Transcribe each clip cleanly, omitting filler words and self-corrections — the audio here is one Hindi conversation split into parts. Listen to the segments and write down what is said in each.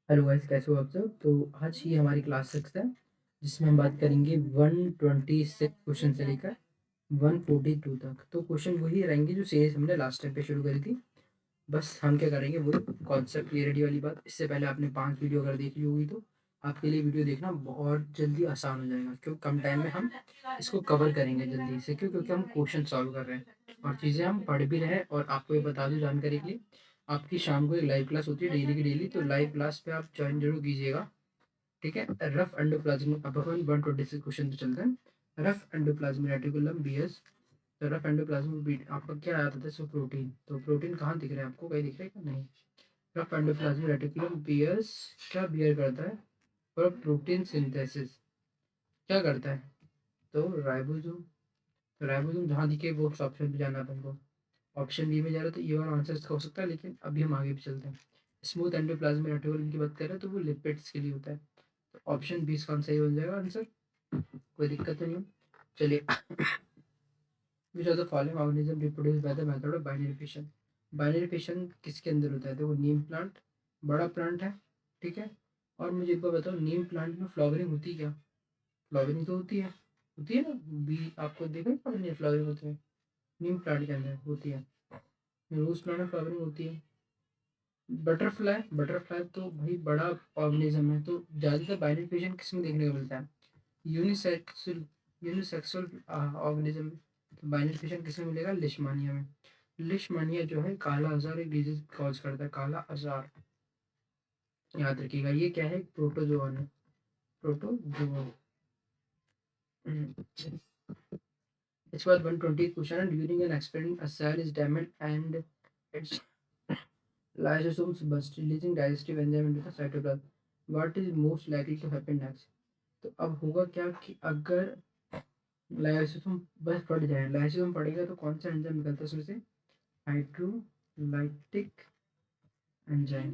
हेलो गाइस, कैसे हो आप सब। तो आज ही हमारी क्लास 6 है, जिसमें हम बात करेंगे 126 क्वेश्चन से लेकर 142 तक। तो क्वेश्चन वही रहेंगे जो सीरीज हमने लास्ट टाइम पे शुरू करी थी। बस हम क्या करेंगे, वो कॉन्सेप्ट क्लियरिटी वाली बात। इससे पहले आपने 5 वीडियो अगर देखी होगी तो आपके लिए वीडियो देखना बहुत जल्दी आसान हो जाएगा, क्योंकि कम टाइम में हम इसको कवर करेंगे जल्दी से। क्योंकि हम क्वेश्चन सॉल्व कर रहे हैं और चीज़ें हम पढ़ भी रहे हैं। और आपको ये बता दूं जानकारी के लिए, आपकी शाम को एक लाइव क्लास होती है डेली की डेली, तो लाइव क्लास पे आप ज्वाइन जरूर कीजिएगा। ठीक है। रफ एंडोप्लाज्मिक, अब अपन 126 क्वेश्चन पे चलते हैं। रफ एंडोप्लाज्मिक रेटिकुलम बीएस। तो रफ एंडोप्लाज्मिक आपका क्या आता था, सो प्रोटीन। तो प्रोटीन कहाँ दिख रहा है आपको, कहीं दिख रहा है क्या, नहीं। रफ एंडोप्लाज्मिक रेटिकुलम बीएस क्या बियर करता है, और प्रोटीन सिंथेसिस क्या करता है, तो राइबोसोम। तो राइबोसोम जहाँ दिखे वो ऑप्शन पे जाना है अपन को। ऑप्शन बी में जा रहा है, तो ये वाला आंसर इसका हो सकता है, लेकिन अभी हम आगे भी चलते हैं। स्मूथ एंडोप्लाज्मिक रेटिकुलम की बात करें तो वो लिपिड्स के लिए होता है। तो ऑप्शन बी इसका सही हो जाएगा आंसर। कोई दिक्कत तो नहीं है। चलिए, विच of the following organism reproduce by the method of binary fission. Binary fission किसके अंदर होता है, देखो नीम प्लांट बड़ा प्लांट है, ठीक है। और मुझे एक बार बताओ, नीम प्लांट में फ्लावरिंग होती है क्या, फ्लावरिंग तो होती है ना। बी आपको देखा है फ्लावरिंग होती है, नीम प्लांट के अंदर होती है। रोज प्लांट में फ्लावरिंग होती है। बटरफ्लाई, बटरफ्लाई तो भाई बड़ा ऑर्गेनिज्म है, तो ज़्यादातर बाइनरी फिशन किसमें देखने को मिलता है, यूनिसेक्सुअल, यूनिसेक्सुअल ऑर्गेनिज्म। तो बाइनरी फिशन किसमें मिलेगा, लिशमानिया में। लिशमानिया जो है काला अज़ार एक डिजीज कॉज करता है, काला अज़ार। याद रखिएगा, ये क्या है, प्रोटोजोवन है, प्रोटोजोवन। इसके बाद 120 क्वेश्चन है। During an experiment a cell is damaged and its lysosomes burst, releasing digestive enzyme into the cytoplasm. What is most likely to happen next? तो अब होगा क्या कि अगर लाइसोसोम बस फट जाए, लाइसोसोम फटेगा तो कौन सा एंजाइम निकलता है उसमें से, हाइड्रोलाइटिक एंजाइम।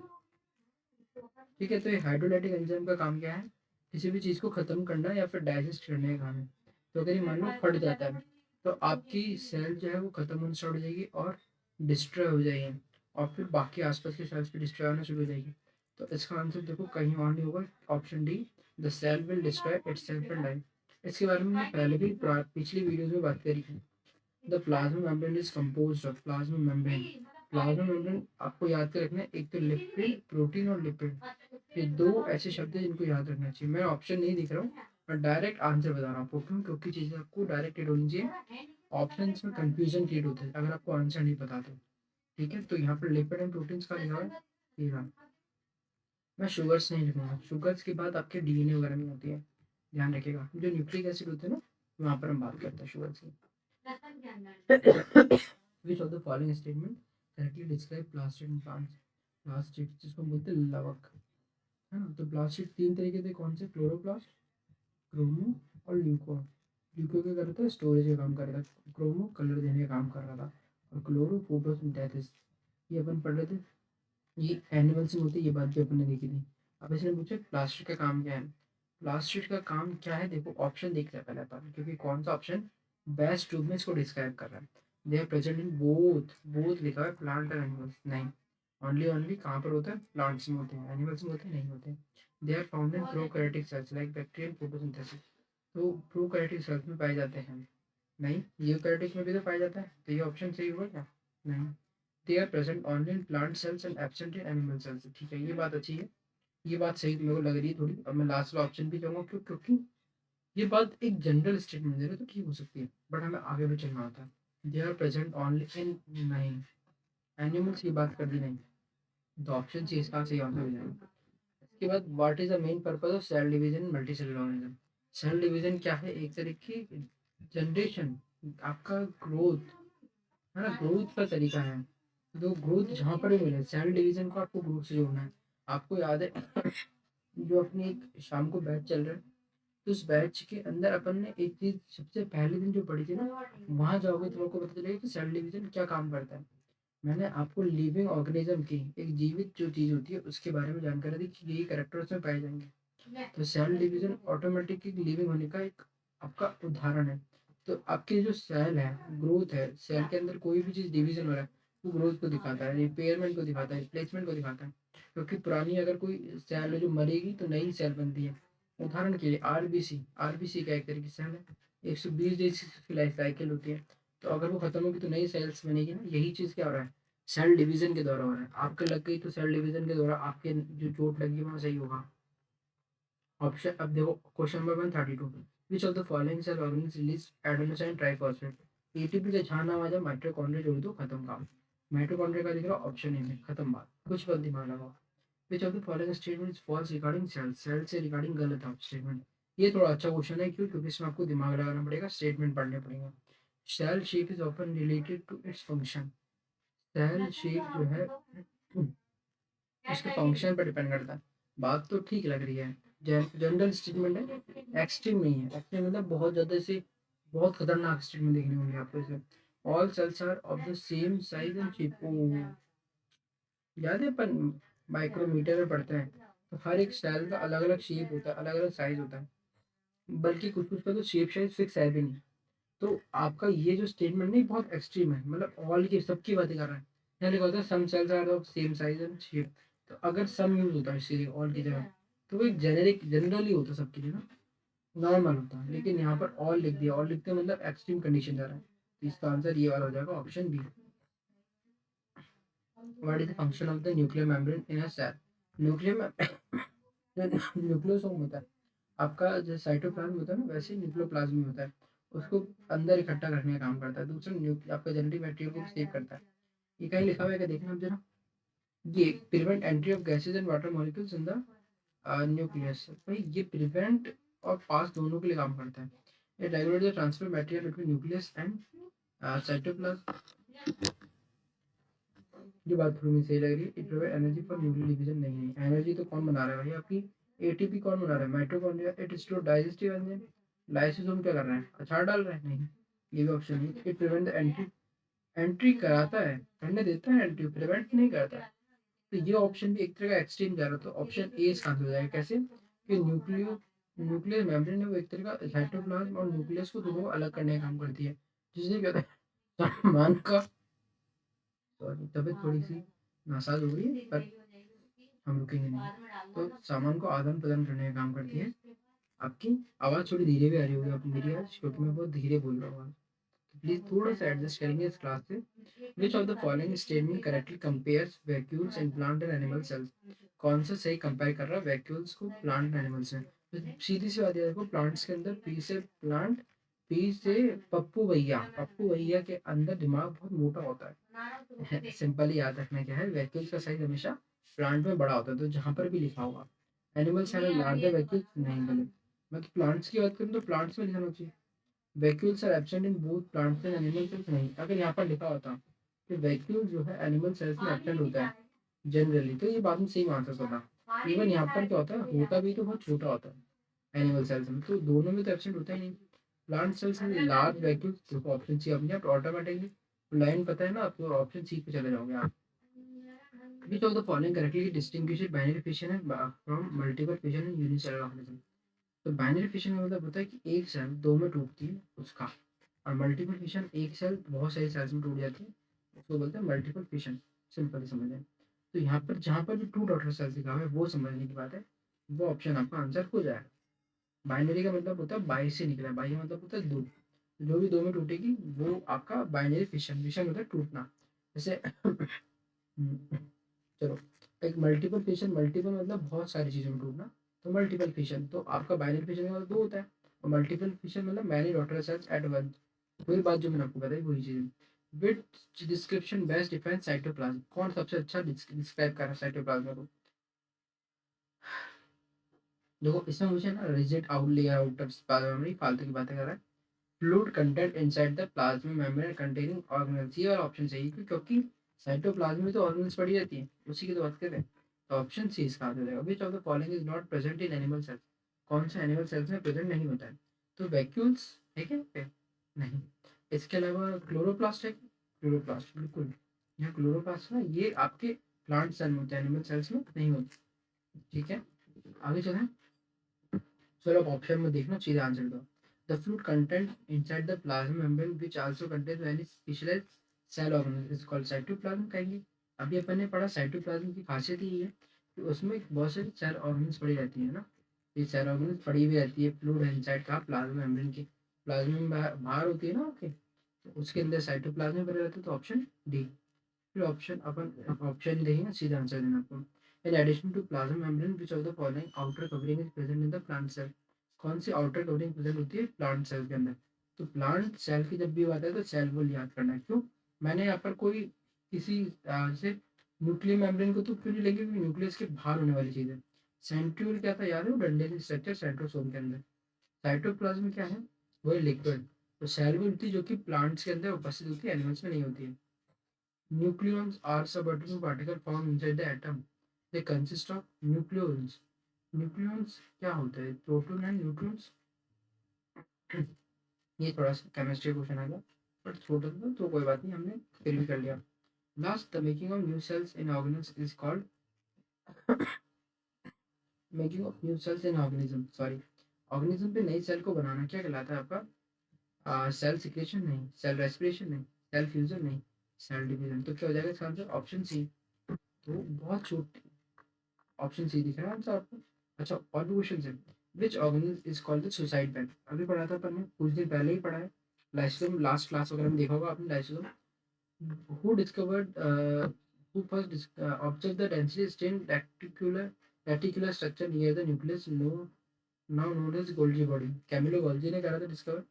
ठीक है। तो ये हाइड्रोलाइटिक एंजाइम का काम क्या है, किसी भी चीज़ को ख़त्म करना या फिर डाइजेस्ट करने का काम है। तो अगर ये मान लो फट जाता है, तो आपकी सेल जो है वो ख़त्म होना स्टार्ट हो जाएगी और डिस्ट्रॉय हो जाएगी, और फिर बाकी आसपास की सेल्स भी डिस्ट्रॉय होना शुरू हो जाएगी। तो इसका आंसर देखो कहीं और नहीं होगा, option D, the cell will destroy itself and die. इसके बारे में मैंने पहले भी पिछली वीडियोज में बात करी है। The plasma membrane is composed of plasma membrane. Plasma membrane आपको याद कर रखना है, एक तो लिपिड, प्रोटीन और लिपिड, ये दो ऐसे शब्द हैं जिनको याद रखना चाहिए। मैं ऑप्शन नहीं दिख रहा हूँ, मैं डायरेक्ट आंसर बता रहा हूँ, क्योंकि चीज़ें आपको डायरेक्ट हिट होनी चाहिए। ऑप्शन में कंफ्यूजन क्रिएट होता है अगर आपको आंसर नहीं पता तो। ठीक है। तो यहाँ पर लिपिड एंड प्रोटीन्स का लिखा है, ये रहा। मैं शुगर्स नहीं लिखूंगा, शुगर्स की बात आपके डीएनए वगैरह में होती है, ध्यान रखिएगा। जो न्यूक्लिक एसिड होते हैं ना, वहाँ पर हम बात करते हैं शुगर्स की। विच of the following statement correctly describe plastic in plants. Plastic जिसको बोलते हैं लवक, है ना। तो प्लास्टिक तीन तरीके थे, कौन से, क्लोरोप्लास्ट, क्रोमो और ल्यूको। ल्यूको क्या कर रहा था, स्टोरेज का काम कर रहा था। क्रोमो कलर देने का काम कर रहा था। और क्लोरो फोटोसिंथेसिस, ये अपन पढ़ रहे थे। ये एनिमल्स में होती है, ये बात भी अपन ने देखी थी। अब इसने पूछा प्लास्टिक का काम क्या है। प्लास्टिक का काम क्या है, देखो ऑप्शन देखते हैं पहले अपन, क्योंकि कौन सा ऑप्शन बेस्ट रूप में इसको डिस्क्राइब कर रहा है। They are present in both, both लिखा है, प्लांट और एनिमल्स नहीं। ओनली ओनली कहाँ पर होता है, प्लांट्स में होते हैं, एनिमल्स में होते हैं नहीं होते। They are found in prokaryotic cells like bacteria and photosynthesis. तो प्रोकैरियोटिक सेल्स में पाए जाते हैं, नहीं। यूकैरियोटिक में भी तो पाया जाता है, तो ये ऑप्शन सही होगा क्या, नहीं। They are present only in plant cells and absent in animal cells. ठीक है, ये बात अच्छी है, ये बात सही मेरे को लग रही है थोड़ी। अब मैं लास्ट वाला ऑप्शन भी कहूँगा, क्योंकि ये बात एक जनरल स्टेटमेंट दे रहे तो ठीक हो सकती है, बट हमें आगे भी चलना होता है। They are present only in, नहीं, एनिमल्स की बात कर दी नहीं, तो ऑप्शन सी इसका सही आंसर हो जाएगा। इसके बाद what is the main purpose of cell division multicellular organism. Cell division क्या है, एक तरीके की जनरेशन, आपका ग्रोथ, है ना, ग्रोथ का तरीका है। तो ग्रोथ जहाँ पर भी मिले, सेल डिवीजन को आपको ग्रोथ से जोड़ना है। आपको याद है जो अपनी एक शाम को बैच चल रहा है, तो उस बैच के अंदर अपन ने एक चीज सबसे पहले दिन जो पढ़ी थी ना, वहां जाओगे तो आपको पता चलेगा कि सेल डिवीजन क्या काम करता है। मैंने आपको लिविंग ऑर्गेनिज्म की, एक जीवित जो चीज होती है उसके बारे में जानकारी दी कि यही कैरेक्टर उसमें पाए जाएंगे। तो सेल डिवीजन ऑटोमेटिक लिविंग होने का एक आपका उदाहरण है। तो आपके जो सेल है, ग्रोथ है, सेल के अंदर कोई भी चीज डिवीजन हो रहा है, वो ग्रोथ को दिखाता है, रिपेयरमेंट को दिखाता है, रिप्लेसमेंट को दिखाता है। क्योंकि पुरानी अगर कोई सेल है जो मरेगी तो नई सेल बनती है। उदाहरण के लिए आरबीसी का एक तरीके से सेल है, 120 डेज की लाइफ साइकिल होती है। तो अगर वो खत्म होगी तो नई सेल्स बनेगी ना। यही चीज़ क्या हो रहा है, सेल डिवीजन के दौरान हो रहा है। आपके लग गई तो सेल डिवीजन के दौरान आपके जो चोट लगी वहाँ सही होगा। ऑप्शन अब देखो, question number 132, which of the following cell organelle release adenosine triphosphate. ATP का जहाँ नाम आ जाए माइटोकॉन्ड्रिया जोड़ दो, खत्म काम। माइटोकॉन्ड्रिया का दिख रहा ऑप्शन ए में, खत्म बात, कुछ बात दिमाग लगाओ। Which of the following statement is false regarding cell, cell से रिगार्डिंग गलत है स्टेटमेंट। ये थोड़ा अच्छा क्वेश्चन है, क्यों? क्योंकि इसमें आपको दिमाग लगाना पड़ेगा, स्टेटमेंट पढ़ने पड़ेंगे। Cell shape is often related to its function. Cell shape जो है उसके फंक्शन पर डिपेंड करता है। बात तो ठीक लग रही है, जनरल स्टेटमेंट है, एक्सट्रीम नहीं है। एक्सट्रीम मतलब बहुत ज़्यादा से बहुत खतरनाक स्टेटमेंट देखने होंगे आपको इसे। All cells are of the same size and shape. याद है अपन माइक्रोमीटर में पढ़ते हैं, तो हर एक सेल का अलग अलग शेप होता है, अलग अलग साइज होता है। बल्कि कुछ कुछ का तो शेप साइज फिक्स है भी नहीं। तो आपका ये जो स्टेटमेंट नहीं बहुत एक्सट्रीम है, मतलब ऑल की सबकी बातें कर रहा है। यहाँ लिखा होता है some cells are of same size and shape. तो अगर सम यूज होता है इसीलिए ऑल की जगह, तो वो एक जेनेरिक जनरली होता है सबके लिए ना, नॉर्मल होता है। लेकिन यहाँ पर ऑल लिख दिया, ऑल लिखते मतलब एक्सट्रीम कंडीशन जा रहा है। तो इसका आंसर ये वाला हो जाएगा, option B. What is the function of the nuclear membrane in a cell. Nuclear nucleosome होता है आपका, जो साइटोप्लाज्म होता है ना, वैसे ही न्यूक्लियोप्लाज्म भी होता है। उसको अंदर इकट्ठा करने का काम करता है। दूसरा आपका जेनेटिक मटेरियल को सेव करता है। ये कहीं लिखा हुआ है क्या, देखना आप जरा। ये prevent entry of gases and water molecules in the nucleus. भाई ये प्रिवेंट और पास दोनों के लिए काम करता है। ये regulate the transfer material between nucleus and cytoplasm. ये बात थोड़ी सही लग रही है। It provide energy for nuclear division. नहीं है एनर्जी तो कौन बना रहा है भाई, आपकी एटीपी कौन बना रहा है, mitochondria. It store digestive enzyme. Lysosome क्या कर रहा है, अचार डाल रहा है, नहीं। ये भी ऑप्शन नहीं। It prevent the entry, entry कराता है, करने देता है, एंट्री प्रिवेंट नहीं करता है। तो ये ऑप्शन भी एक तरह का एक्सट्रीम जा रहा है। तो ऑप्शन ए इसका आंसर हो जाएगा। कैसे कि न्यूक्लियर मेम्ब्रेन है वो एक तरह का साइटोप्लाज्म और न्यूक्लियस को दोनों को अलग करने का काम करती है, जिससे क्या होता है सामान का, सॉरी तबीयत थोड़ी सी नासाज हो रही है, पर हम रुकेंगे नहीं। तो सामान को आदान प्रदान करने का काम करती है। आपकी आवाज़ थोड़ी धीरे भी आ रही होगी आप मेरी आज, क्योंकि मैं बहुत धीरे बोल रहा हूँ। प्लीज थोड़ा सा एडजस्ट करेंगे इस क्लास से। विच of the following statement correctly compares vacuoles and plant and animal sales. कौन सा सही कंपेयर कर रहा है वैक्यूल्स को प्लांट एंड एनिमल से। तो सीधी सी बात है, देखो प्लांट्स के अंदर पी से प्लांट, पी से पप्पू भैया, पप्पू भैया के अंदर दिमाग बहुत मोटा होता है सिंपली याद रखना क्या है, वैक्यूल्स का साइज हमेशा प्लांट में बड़ा होता है। तो जहाँ पर भी लिखा होगा एनिमल्स हैव लार्जर वैक्यूल्स, नहीं गलत। मैं तो प्लांट्स की बात करूँ तो प्लांट्स में लिखना चाहिए vacuoles are absent in both plants and animal cells. नहीं, अगर यहाँ पर लिखा होता कि वैक्यूल जो है एनिमल सेल्स में एब्सेंट होता है जनरली, तो ये बात में सेम आंसर होता। इवन यहाँ पर क्या होता है, होता भी तो बहुत छोटा होता है एनिमल सेल्स में, तो दोनों में तो एब्सेंट होता ही नहीं। प्लांट सेल्स में लार्ज वैक्यूल्स, देखो ऑप्शन सी अपने आप ऑटोमेटिकली लाइन पता है ना आपको, ऑप्शन सी पे चले जाओगे आप। विच of the following correctly distinguish binary fission from multiple fission in unicellular organism. तो बाइनरी फिशन का मतलब होता है कि एक सेल दो में टूटती है उसका, और मल्टीपल फिशन एक सेल बहुत सारी सेल्स में टूट जाती है, उसको बोलते हैं मल्टीपल फिशन। सिंपली समझ लें। तो यहाँ पर जहाँ पर भी टू डॉटर सेल्स दिखा हुआ है वो समझने की बात है, वो ऑप्शन आपका आंसर हो जाएगा। बाइनरी का मतलब होता है बाई से निकला, बाई का मतलब होता है दो। जो भी दो में टूटेगी वो आपका बाइनरी फिशन, फिशन होता है टूटना। जैसे चलो, एक मल्टीपल फिशन, मल्टीपल मतलब बहुत सारी चीज़ों में टूटना, तो मल्टीपल फिशन। तो आपका बाइनरी फिशन का मतलब दो होता है, और मल्टीपल फिशन मतलब many daughter cells at once. वही बात जो मैंने आपको बताई वही चीज़। Which description best define cytoplasm, कौन सबसे अच्छा डिस्क्राइब कर रहा है साइटोप्लाज्म को। देखो इसमें मुझे ना रिजिड आउटलेयर आउटर मेमोरी फालतू की बातें कर रहा है। Fluid content inside the plasma membrane containing organelles, ये वाला ऑप्शन सही है, क्योंकि साइटोप्लाज्म में तो ऑर्गेनेल्स पड़ी रहती है, उसी की तो बात कर रहे हैं। तो ऑप्शन सी इसका आंसर है। विच of the following is not present in animal sales, कौन सा एनिमल सेल्स में प्रेजेंट नहीं होता है। तो वैक्यूल्स है क्या पे? नहीं। इसके अलावा क्लोरोप्लास्ट है, क्लोरोप्लास्ट बिल्कुल, यहाँ क्लोरोप्लास्ट ना ये आपके प्लांट सेल में होते हैं, एनिमल सेल्स में नहीं होते। ठीक है, आगे चलें। चलो अब ऑप्शन में देखना सीधा आंसर दो। The fluid content inside the plasma membrane which also contains many specialized cell organelles is called cytoplasm कहेंगे। अभी अपन ने पढ़ा साइटोप्लाज्म की खासियत ही है तो उसमें बहुत सारी सेल ऑर्गेन्स पड़ी रहती है ना, ये सेल ऑर्गेन्स पड़ी हुई रहती है फ्लूइड इनसाइड का प्लाज्मा मेम्ब्रेन की, प्लाज्मा में बाहर होती है ना आपके, तो उसके अंदर साइटोप्लाज्म में भरे रहते हैं, तो ऑप्शन डी। फिर ऑप्शन अपन ऑप्शन देंगे ना, सीधा आंसर देना आपको। In addition to plasma membrane which of the following outer covering is present in the plant cell, कौन सी आउटर कवरिंग प्रेजेंट होती है प्लांट सेल के अंदर। तो प्लांट सेल की जब भी बात है तो सेल वॉल याद करना है। क्यों, मैंने यहाँ पर कोई किसी जैसे न्यूक्लियर मेम्ब्रेन को तो क्यों नहीं लेंगे, क्योंकि न्यूक्लियस के बाहर होने वाली चीज है। सेंट्रियोल क्या था याद है, वो डंडे की स्ट्रक्चर साइटोसोम के अंदर। साइटोप्लाज्म क्या है, वही लिक्विड। तो सेल वॉल होती है जो कि प्लांट्स के अंदर उपस्थित होती है, एनिमल्स में नहीं होती है। Nucleons are subatomic particles found inside the atom. They consist of nucleons. Nucleons क्या होता है, प्रोटॉन एंड न्यूट्रॉन्स। ये थोड़ा सा केमिस्ट्री क्वेश्चन आएगा, बट छोटा सा तो कोई बात नहीं, हमने फिर भी कर लिया। Last, the making of new sales in organism is called, making of new sales in organism, sorry, organism पे नई सेल को बनाना क्या कहलाता है आपका, सेल सिक्रेशन नहीं, सेल रेस्पिरेशन नहीं, सेल फ्यूजन नहीं, सेल डिवीजन। तो क्या हो जाएगा इसका आंसर, ऑप्शन सी। तो बहुत छोटी, ऑप्शन सी दिख रहा है आंसर आपको। अच्छा, और भी क्वेश्चन है। Which organism is called the suicide bag, अभी पढ़ा था अपन ने, कुछ दिन पहले ही पढ़ा है। लाइसोसोम, लास्ट क्लास वगैरह में देखा होगा आपने lysosome. Who discovered, who first observe the density strain reticular structure near the nucleus, no now known as Golgi body, Camillo Golgi ने करा था डिस्कवर।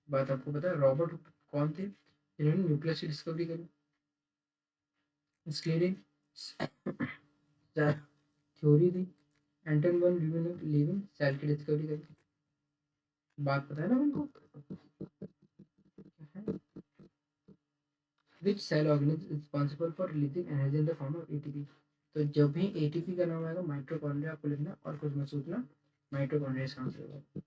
बात आपको पता है, रॉबर्ट कौन थे जिन्होंने न्यूक्लियस की डिस्कवरी करी, स्क्लेरिन थ्योरी थी, एंटन वन लीविंग सेल की डिस्कवरी करी। बात पता है ना उनको। Which cell organism is responsible for releasing energy in the form of ATP. तो जब भी एटीपी का नाम आएगा माइटोकॉन्ड्रिया आपको लिखना, और कुछ मत सोचना, माइटोकॉन्ड्रिया इसका आंसर होगा।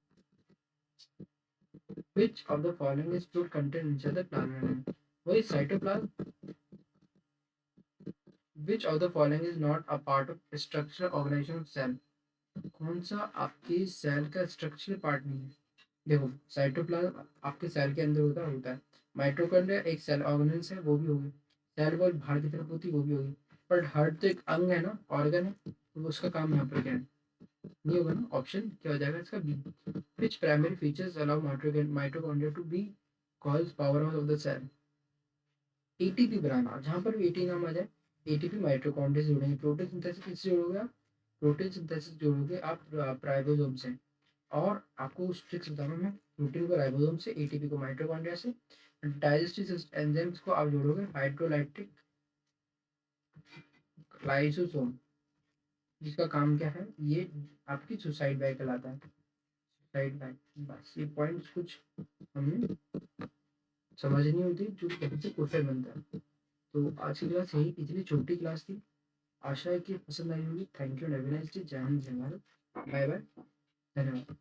Which of the following is fluid content inside the plasma, वही cytoplasm. Which of the following is not a part of structural organisation of cell, कौन सा आपकी सेल का स्ट्रक्चरल पार्ट नहीं है। देखो, साइटोप्लाज्म आपके सेल के अंदर होता है। माइटोकॉन्ड्रिया एक सेल ऑर्गेनेल्स है, वो भी होगी। सेल वॉल बाहर की तरफ होती है, वो भी होगी। बट हार्ट तो एक अंग है ना, ऑर्गन है, तो उसका काम यहाँ पर क्या है, नहीं होगा ना। ऑप्शन क्या हो जाएगा इसका, B. Which primary features allow mitochondria to be calls power house of the cell, ATP बनाना, जहाँ पर भी एटी नाम आ जाए, एटीपी माइटोकॉन्ड्रिया से जुड़ेंगे। प्रोटीन सिंथेसिस किससे जोड़ोगे आप, प्रोटीन सिंथेसिस जोड़ोगे आप राइबोसोम से। और आपको उस ट्रिक्स बताऊंगा मैं, प्रोटीन को राइबोसोम से, एटीपी को माइटोकॉन्ड्रिया से, डाइजेस्टिव एंजाइम्स को आप जोड़ोगे हाइड्रोलाइटिक लाइसोसोम, जिसका काम क्या है, ये आपकी सुसाइड बैग कहलाता है, सुसाइड बैग। बस ये पॉइंट्स कुछ हमें समझनी होती जो कहीं से क्वेश्चन बनता है। तो आज की क्लास यही, इतनी छोटी क्लास थी, आशा है कि पसंद आई होगी। Thank you, have a nice day, जय हिंद, जय भारत, बाय बाय, धन्यवाद।